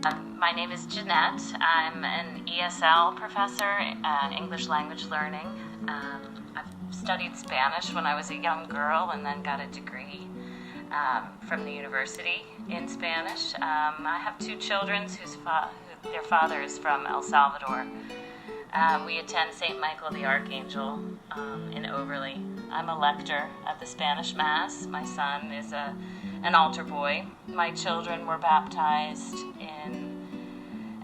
My name is Jeanette. I'm an ESL professor, English language learning. I've studied Spanish when I was a young girl and then got a degree from the university in Spanish. I have two children whose their father is from El Salvador. We attend St. Michael the Archangel in Overley. I'm a lector at the Spanish Mass. My son is an altar boy. My children were baptized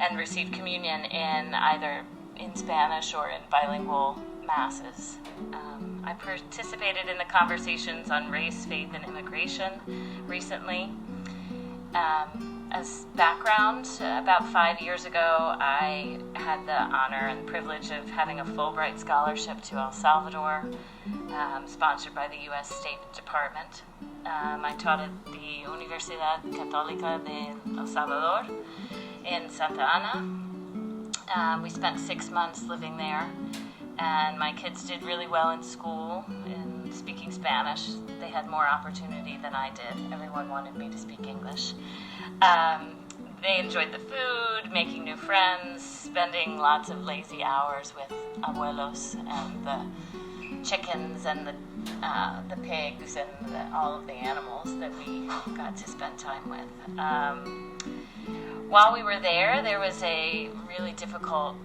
and received communion in either in Spanish or in bilingual masses. I participated in the conversations on race, faith, and immigration recently. As background, about 5 years ago, I had the honor and privilege of having a Fulbright scholarship to El Salvador, sponsored by the U.S. State Department. I taught at the Universidad Católica de El Salvador in Santa Ana. We spent 6 months living there, and my kids did really well in school in speaking Spanish. They had more opportunity than I did. Everyone wanted me to speak English. They enjoyed the food, making new friends, spending lots of lazy hours with abuelos and the chickens and the pigs and all of the animals that we got to spend time with. While we were there was a really difficult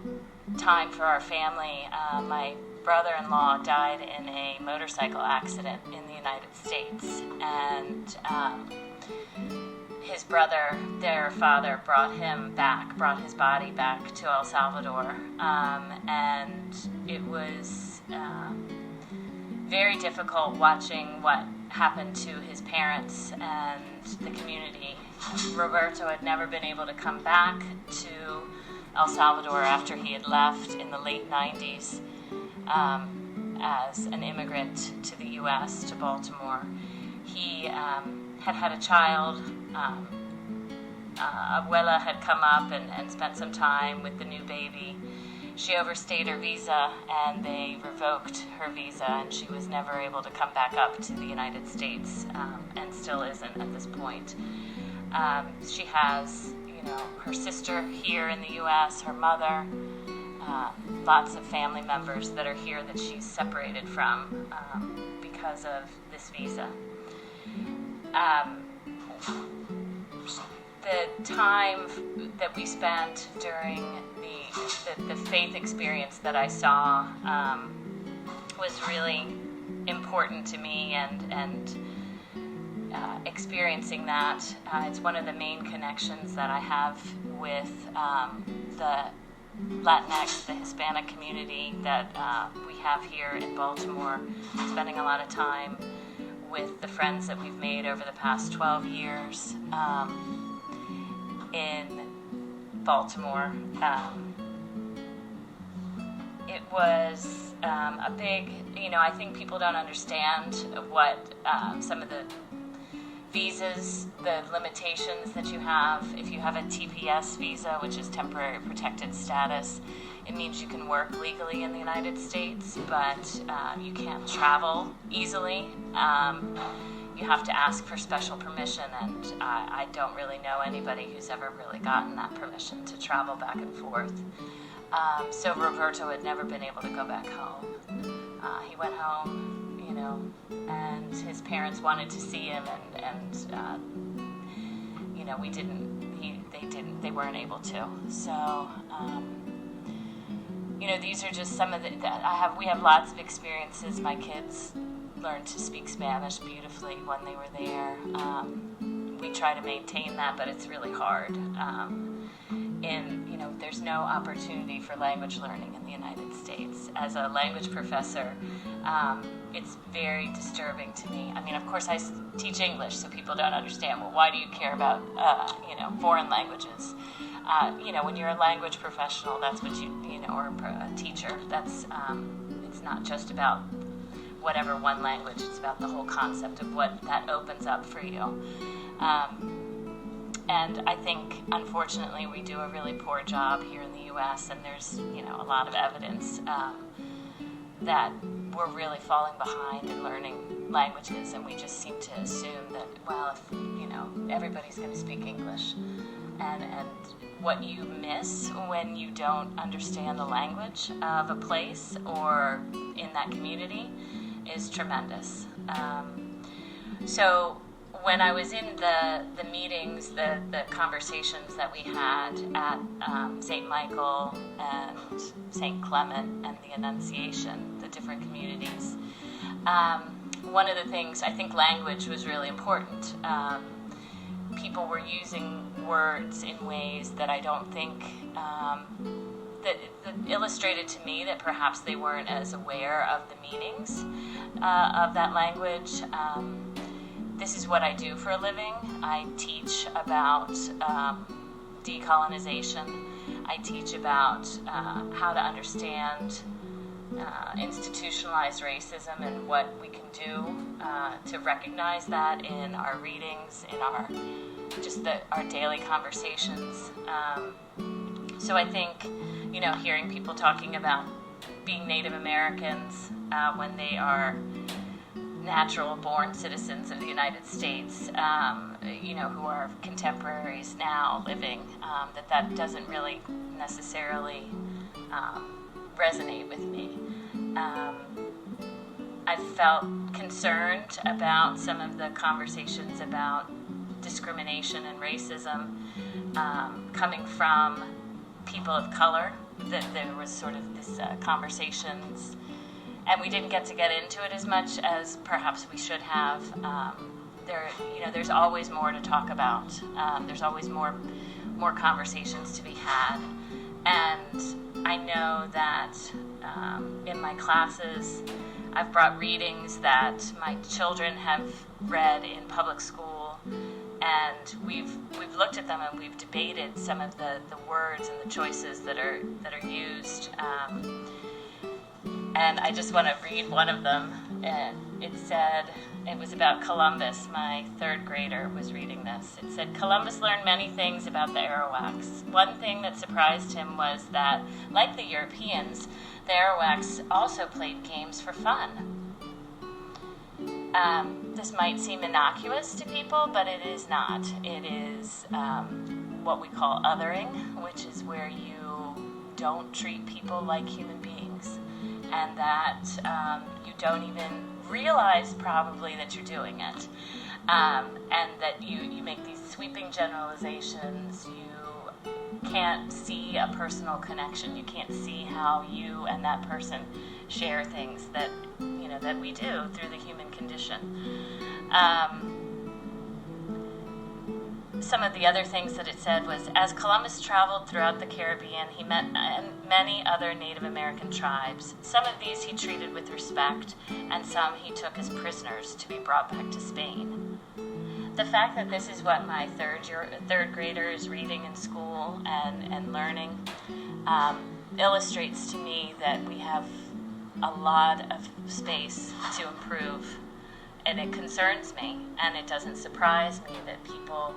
time for our family. My brother-in-law died in a motorcycle accident in the United States, and his brother, their father, brought his body back to El Salvador, and it was very difficult watching what happened to his parents and the community. Roberto had never been able to come back to El Salvador after he had left in the late 90s as an immigrant to the U.S., to Baltimore. He had a child. Abuela had come up and spent some time with the new baby. She overstayed her visa, and they revoked her visa, and she was never able to come back up to the United States, and still isn't at this point. She has, her sister here in the U.S., her mother, lots of family members that are here that she's separated from because of this visa. The time that we spent during the faith experience that I saw was really important to me, and experiencing that, it's one of the main connections that I have with the Latinx, the Hispanic community that we have here in Baltimore, spending a lot of time with the friends that we've made over the past 12 years in Baltimore. It was a big, I think people don't understand what some of the visas, the limitations that you have. If you have a TPS visa, which is temporary protected status, it means you can work legally in the United States, but you can't travel easily. You have to ask for special permission, and I don't really know anybody who's ever really gotten that permission to travel back and forth. So Roberto had never been able to go back home. He went home, and his parents wanted to see him, and they weren't able to. So, these are just some of we have lots of experiences. My kids learned to speak Spanish beautifully when they were there. We try to maintain that, but it's really hard. There's no opportunity for language learning in the United States. As a language professor, it's very disturbing to me. I mean, of course, I teach English, so people don't understand, well, why do you care about, foreign languages? When you're a language professional, that's what or a teacher, that's, it's not just about whatever one language, it's about the whole concept of what that opens up for you. And I think, unfortunately, we do a really poor job here in the U.S., and there's, a lot of evidence that we're really falling behind in learning languages, and we just seem to assume that, well, if, everybody's going to speak English, and what you miss when you don't understand the language of a place or in that community is tremendous. So when I was in the meetings, the conversations that we had at St. Michael and St. Clement and the Annunciation, the different communities, one of the things, I think language was really important. People were using words in ways that I don't think, that illustrated to me that perhaps they weren't as aware of the meanings of that language. This is what I do for a living. I teach about decolonization. I teach about how to understand institutionalized racism and what we can do to recognize that in our readings, in our daily conversations. So I think, hearing people talking about being Native Americans when they are natural born citizens of the United States, who are contemporaries now living, that doesn't really necessarily resonate with me. I felt concerned about some of the conversations about discrimination and racism coming from people of color, that there was sort of this conversations, and we didn't get into it as much as perhaps we should have. There's always more to talk about. There's always more conversations to be had, and I know that in my classes, I've brought readings that my children have read in public school, and we've looked at them and we've debated some of the words and the choices that are used. And I just want to read one of them. And it was about Columbus. My third grader was reading this. It said, Columbus learned many things about the Arawaks. One thing that surprised him was that, like the Europeans, the Arawaks also played games for fun. This might seem innocuous to people, but it is not. It is what we call othering, which is where you don't treat people like human beings, and that you don't even realize probably that you're doing it, and that you make these sweeping generalizations. You can't see a personal connection. You can't see how you and that person share things that that we do through the human condition. Some of the other things that it said was, as Columbus traveled throughout the Caribbean, he met many other Native American tribes. Some of these he treated with respect, and some he took as prisoners to be brought back to Spain. The fact that this is what my third grader is reading in school and learning illustrates to me that we have a lot of space to improve, and it concerns me, and it doesn't surprise me that people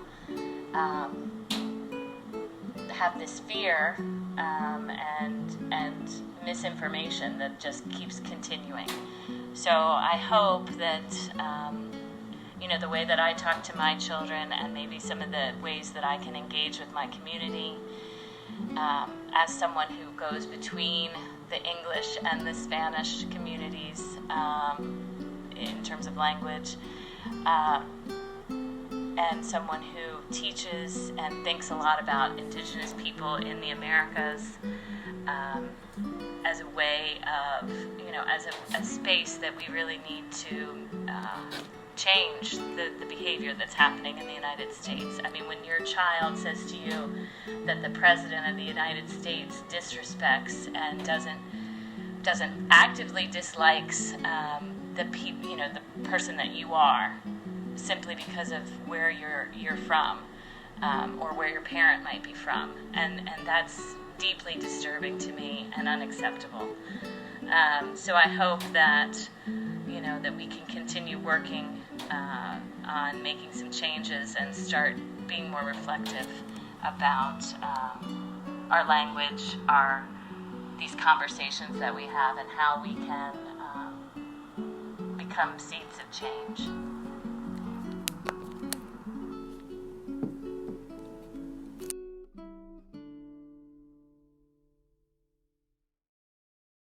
have this fear and misinformation that just keeps continuing. So I hope that the way that I talk to my children, and maybe some of the ways that I can engage with my community, as someone who goes between the English and the Spanish communities in terms of language, and someone who teaches and thinks a lot about Indigenous people in the Americas as a way of, as a space that we really need to change the behavior that's happening in the United States. I mean, when your child says to you that the President of the United States disrespects and doesn't actively dislikes the person that you are, simply because of where you're from, or where your parent might be from, and that's deeply disturbing to me and unacceptable. So I hope that that we can continue working on making some changes and start being more reflective about our language, these conversations that we have, and how we can become seeds of change.